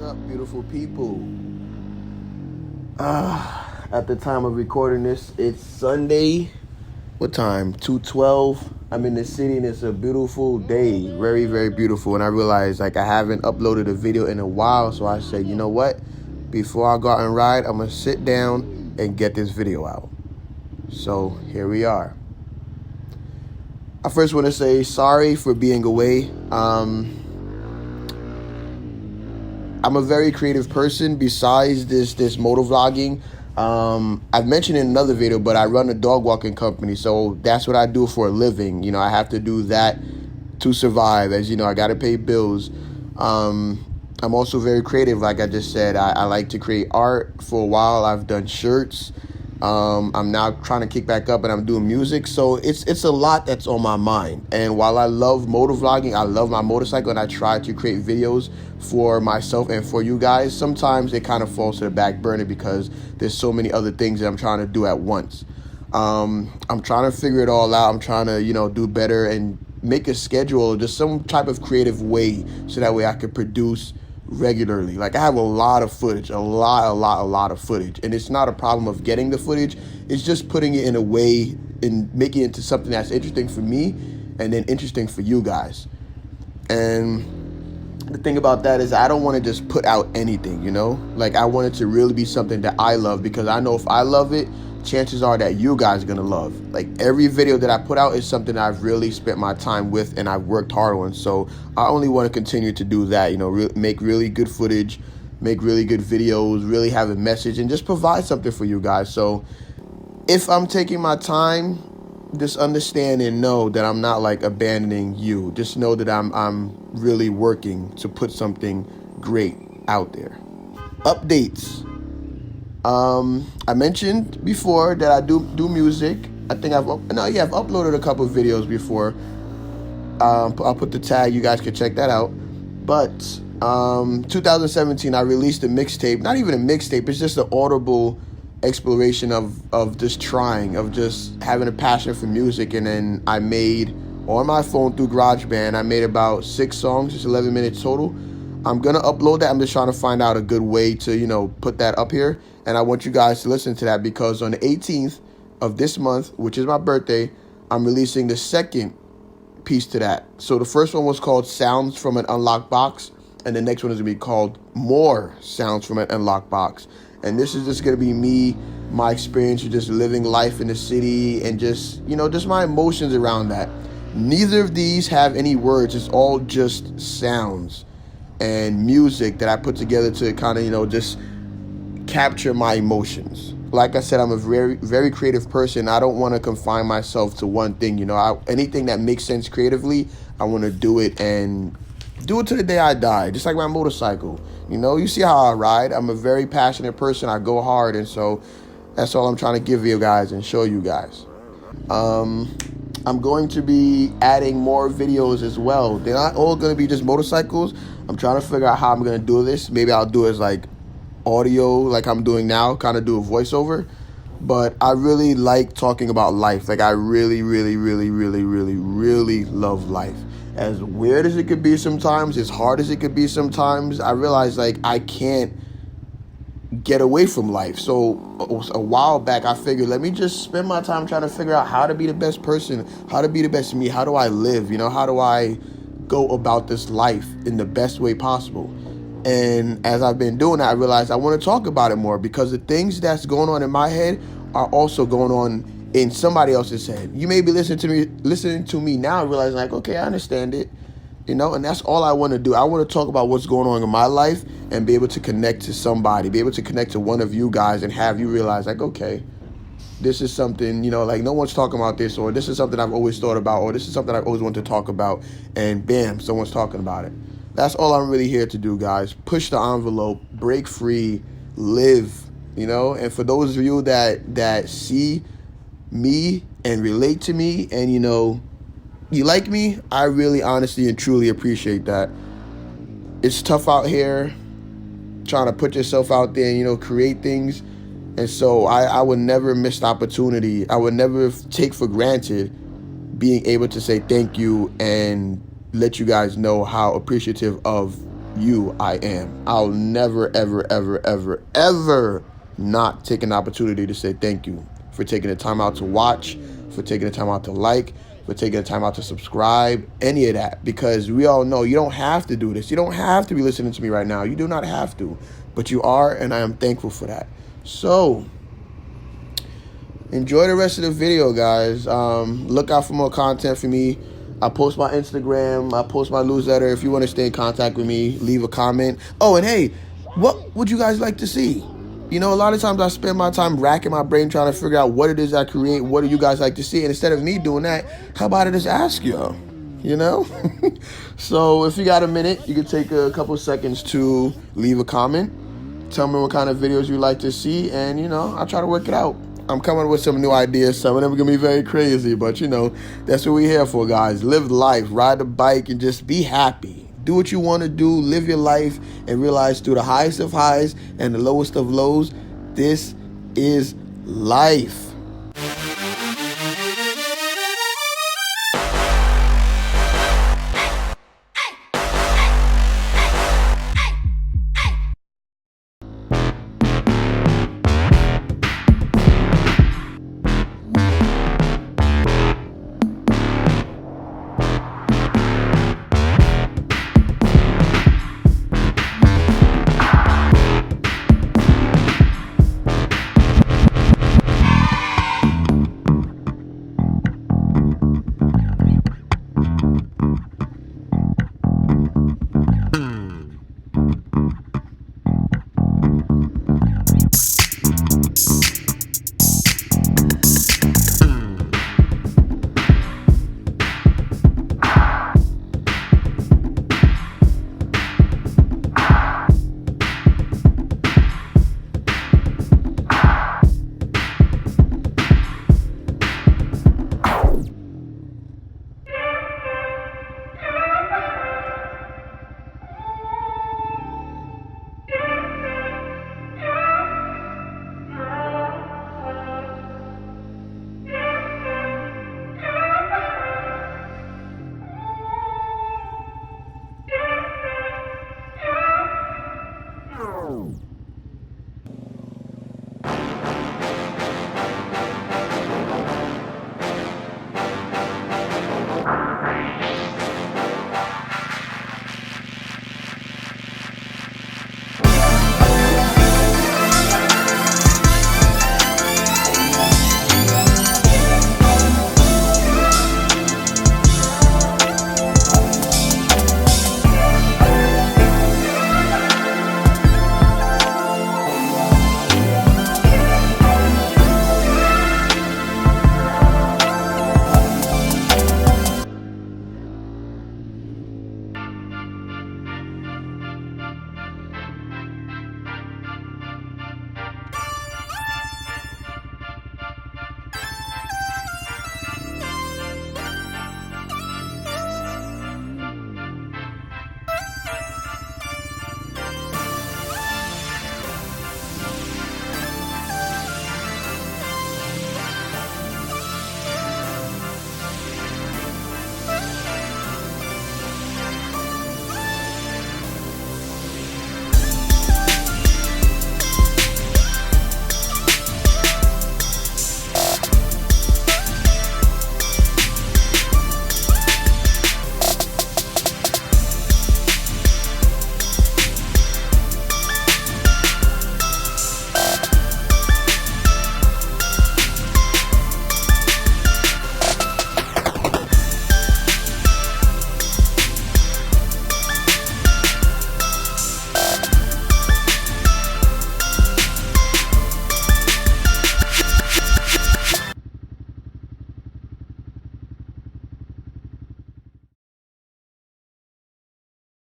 up, beautiful people? At the time of recording this, it's Sunday. What time? 2:12. I'm in the city and it's a beautiful day. Very, very beautiful. And I realized I haven't uploaded a video in a while. So I said, you know what? Before I go out and ride, I'm going to sit down and get this video out. So here we are. I first want to say sorry for being away. I'm a very creative person besides this motovlogging. I've mentioned in another video, but I run a dog walking company, so that's what I do for a living. I have to do that to survive, as you know, I got to pay bills. I'm also very creative, like I just said. I like to create art. For a while, I've done shirts. I'm now trying to kick back up and I'm doing music. So it's a lot that's on my mind. And while I love motovlogging, I love my motorcycle and I try to create videos for myself and for you guys, sometimes it kind of falls to the back burner because there's so many other things that I'm trying to do at once. I'm trying to figure it all out. I'm trying to, do better and make a schedule, just some type of creative way so that way I could produce regularly. Like, I have a lot of footage, a lot of footage, and it's not a problem of getting the footage. It's just putting it in a way and making it into something that's interesting for me and then interesting for you guys. And the thing about that is I don't want to just put out anything, like I want it to really be something that I love, because I know if I love it, chances are that you guys are going to love. Like, every video that I put out is something I've really spent my time with and I've worked hard on. So I only want to continue to do that, make really good footage, make really good videos, really have a message, and just provide something for you guys. So if I'm taking my time, just understand and know that I'm not like abandoning you. Just know that I'm really working to put something great out there. Updates. I mentioned before that I do music. I think I've uploaded a couple of videos before. I'll put the tag. You guys can check that out. But 2017, I released a mixtape. Not even a mixtape. It's just an audible exploration of just trying, of just having a passion for music. And then I made, on my phone through GarageBand, I made about 6 songs. It's 11 minutes total. I'm going to upload that. I'm just trying to find out a good way to, put that up here. And I want you guys to listen to that, because on the 18th of this month, which is my birthday, I'm releasing the second piece to that. So the first one was called Sounds from an Unlocked Box, and the next one is going to be called More Sounds from an Unlocked Box. And this is just going to be me, my experience of just living life in the city and just, just my emotions around that. Neither of these have any words. It's all just sounds and music that I put together to kind of, just capture my emotions. Like I said, I'm a very, very creative person. I don't want to confine myself to one thing. Anything that makes sense creatively, I want to do it and do it to the day I die. Just like my motorcycle. You see how I ride. I'm a very passionate person. I go hard. And so that's all I'm trying to give you guys and show you guys. I'm going to be adding more videos as well. They're not all going to be just motorcycles. I'm trying to figure out how I'm going to do this. Maybe I'll do it as like audio, like I'm doing now, kind of do a voiceover. But I really like talking about life. Like, I really, really, really, really, really, really love life. As weird as it could be sometimes, as hard as it could be sometimes, I realize like I can't get away from life. So a while back, I figured, let me just spend my time trying to figure out how to be the best person, how to be the best me, how do I live, how do I go about this life in the best way possible. And as I've been doing that, I realized I want to talk about it more, because the things that's going on in my head are also going on in somebody else's head. You may be listening to me now, realizing like, okay, I understand it, and that's all I want to do. I want to talk about what's going on in my life and be able to connect to somebody, be able to connect to one of you guys and have you realize like, okay, this is something, like no one's talking about this, or this is something I've always thought about, or this is something I've always wanted to talk about, and bam, someone's talking about it. That's all I'm really here to do, guys. Push the envelope, break free, live, And for those of you that see me and relate to me and, you like me, I really honestly and truly appreciate that. It's tough out here trying to put yourself out there and, create things. And so I would never miss the opportunity. I would never take for granted being able to say thank you and let you guys know how appreciative of you, I am. I'll never, ever, ever, ever, ever not take an opportunity to say thank you for taking the time out to watch, for taking the time out to like, for taking the time out to subscribe, any of that. Because we all know you don't have to do this. You don't have to be listening to me right now. You do not have to. But you are, and I am thankful for that. So, enjoy the rest of the video, guys. Look out for more content from me. I post my Instagram. I post my newsletter. If you want to stay in contact with me, leave a comment. Oh, and hey, what would you guys like to see? You know, a lot of times I spend my time racking my brain trying to figure out what it is I create. What do you guys like to see? And instead of me doing that, how about I just ask you? You know? So if you got a minute, you can take a couple seconds to leave a comment. Tell me what kind of videos you like to see. And, you know, I'll try to work it out. I'm coming with some new ideas. Some of them are going to be very crazy. But, you know, that's what we're here for, guys. Live life. Ride the bike and just be happy. Do what you want to do. Live your life and realize through the highest of highs and the lowest of lows, this is life.